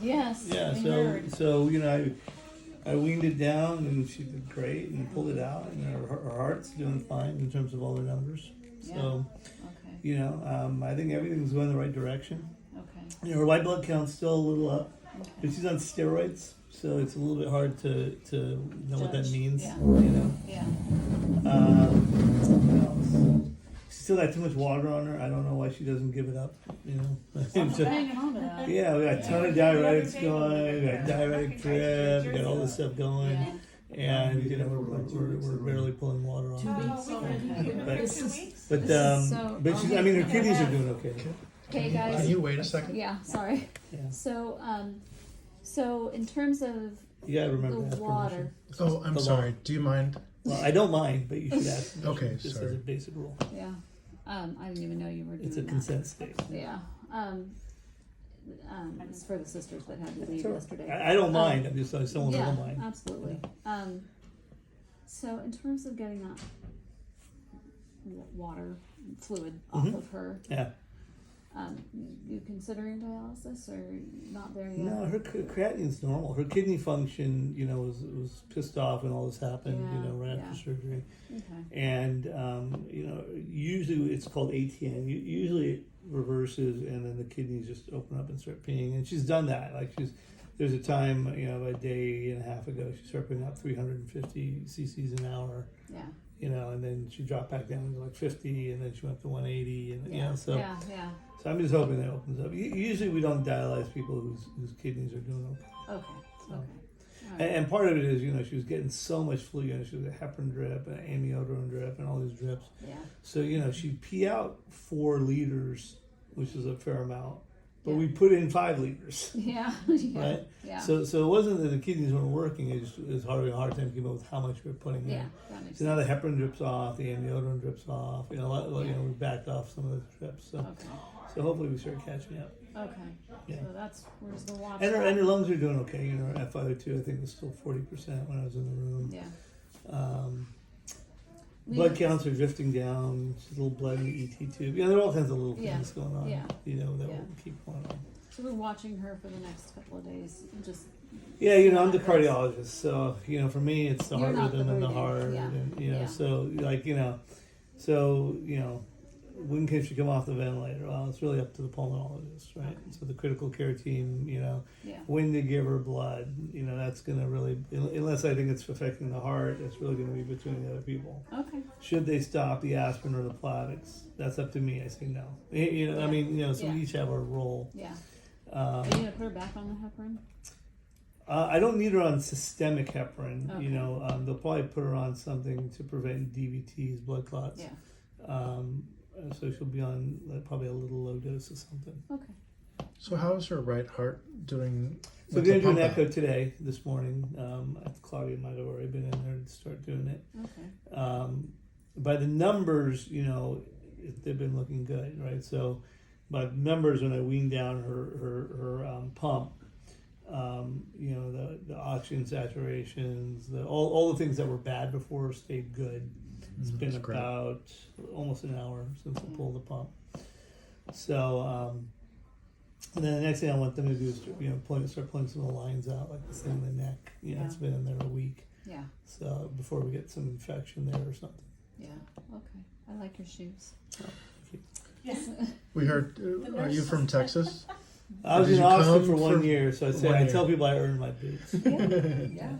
Yes. Yeah, we so heard. so you know, I weaned it down and she did great and pulled it out and her heart's doing fine in terms of all the numbers. So Okay. you know, I think everything's going the right direction. Okay. You know, her white blood count's still a little up, but Okay. she's on steroids, so it's a little bit hard to know what that Judge, means. yeah. You know. Yeah. What else? She still got too much water on her. I don't know why she doesn't give it up. You know. Hanging on to that. Yeah, we got a ton of diuretics going. We got diuretic drip. We got all this stuff going, Yeah. and you know we're barely pulling water on her. So- But she's, I mean, her kidneys are doing okay. Okay, guys. Can you wait a second? Yeah. Sorry. Yeah. So in terms of You gotta remember the to ask water, permission. Oh, I'm The sorry. law. Do you mind? Well, I don't mind, but you should ask. Permission, Okay, just sorry. as a basic rule. yeah. I didn't even know you were doing It's a that. consent state. Yeah. It's for the sisters that had to leave Sure. yesterday. I don't mind. I'm just like someone that Yeah, don't mind. absolutely. So in terms of getting that water fluid off Mhm. of her, Yeah. you considering dialysis or not there yet? No, her creatinine's normal. Her kidney function, you know, was pissed off when all this happened. You know, right after surgery. Okay. And you know, usually it's called ATN. Usually it reverses, and then the kidneys just open up and start peeing. And she's done that. Like there's a time, you know, a day and a half ago, she started putting out 350 cc's an hour. Yeah. You know, and then she dropped back down to like 50, and then she went to 180, and you know, so Yeah. so I'm just hoping that opens up. Usually we don't dialyze people whose kidneys are doing okay. Okay. So. Okay. All right. And part of it is, you know, she was getting so much fluid. You know, she was a heparin drip, an amiodarone drip, and all these drips. Yeah. So, you know, she'd pee out 4 liters, which is a fair amount. But Yeah. we put in 5 liters, Yeah. Yeah. right? Yeah. So it wasn't that the kidneys weren't working. It just was a hard time keeping up with how much we were putting in. Yeah. That makes So now sense. the heparin drips off, the amiodarone drips off. You know, you know, we backed off some of those drips. So, Okay. so hopefully we start catching up. Okay. Yeah. So that's where's the watch. And her at? lungs are doing okay. You know, her FiO2 I think was still 40% when I was in the room. Yeah. Blood counts are drifting down. She's a little blood in the ET tube. Yeah, there are all kinds of little Yeah. things going on. Yeah. You know, that Yeah. will keep going on. So we're watching her for the next couple of days. Just Yeah, you know, I'm the cardiologist, so you know, for me, it's the You're heart not the rhythm and the breathing. heart, Yeah. and you know, Yeah. so like you know, when can she come off the ventilator? Well, it's really up to the pulmonologist, right? Okay. So the critical care team, you know, yeah. when to give her blood, you know, that's going to really, unless I think it's affecting the heart, it's really going to be between the other people. Okay. Should they stop the aspirin or the Plavix? That's up to me. I say no. You know, I mean, you know, so we Yeah. each have our role. Yeah. Are you gonna put her back on the heparin? I don't need her on systemic heparin. Okay. You know, they'll probably put her on something to prevent DVTs, blood clots. Yeah. So she'll be on probably a little low dose of something. Okay. So how's her right heart doing? So with we're going to the do an pump echo out? today, this morning. Claudia might have already been in there to start doing it. Okay. By the numbers, you know, they've been looking good, right? So by the numbers, when I weaned down her pump, you know, the oxygen saturations, all the things that were bad before stayed good. It's been That's great. about almost an hour since I pulled the pump. So, and then the next thing I want them to do is, you know, start pulling some of the lines out, like the thing in the neck. You know, Yeah. it's been in there a week. Yeah. So before we get some infection there or something. Yeah. Okay. I like your shoes. We heard. Are you from Texas? I was Did in you Austin come for 1 for year, so I 1 tell year? people I earned my boots. Yeah.